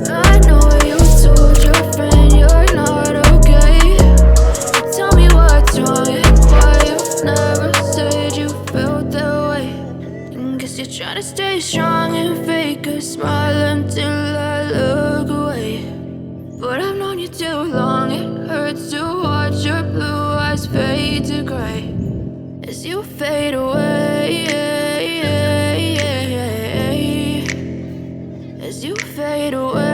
I know you told your friend you're not okay. Tell me what's wrong and why you never said you felt that way. Guess you're trying to stay strong and fake a smile until I look away. But I've known you too long, it hurts to watch your blue eyes fade to gray as you fade away. As you fade away.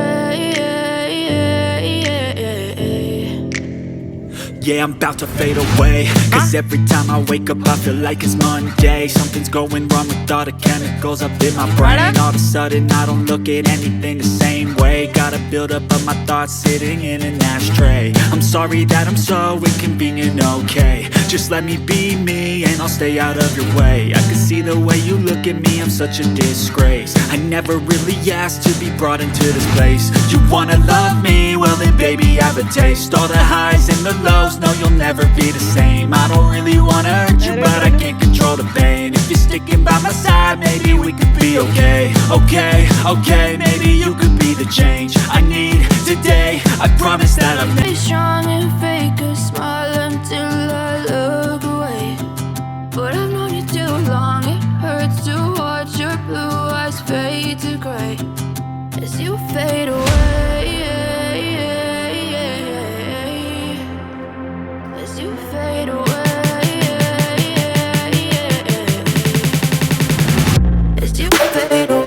Yeah, I'm about to fade away. Cause every time I wake up I feel like it's Monday. Something's going wrong with all the chemicals up in my brain. All of a sudden I don't look at anything the same way. Gotta build up of my thoughts sitting in an ashtray. I'm sorry that I'm so inconvenient, okay. Just let me be me and I'll stay out of your way. I can see the way you look at me, I'm such a disgrace. I never really asked to be brought into this place. You wanna love me? Well then baby have a taste. All the highs and the lows, no you'll never be the same. I don't really wanna hurt you but I can't control the pain. If you're sticking by my side maybe we could be okay. Okay, maybe you could be the change I need today. I promise that I'll Stay strong and fake a smile until I look away. But I've known you too long, it hurts to watch your blue eyes fade to gray as you fade away. As you fade away. As you fade away.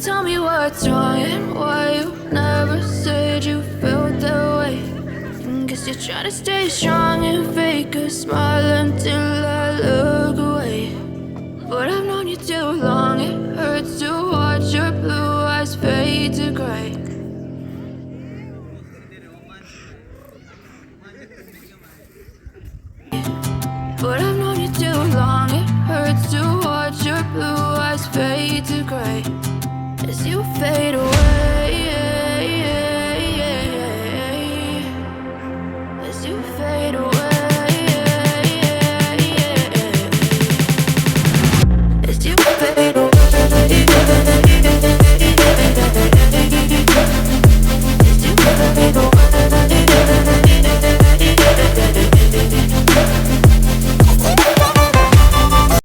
Tell me what's wrong and why you never said you felt that way. Guess you're trying to stay strong and fake a smile until I look away. But I've known you too long, it hurts to watch your blue eyes fade to gray. But I've known you too long, it hurts to watch your blue eyes fade to gray as you fade away.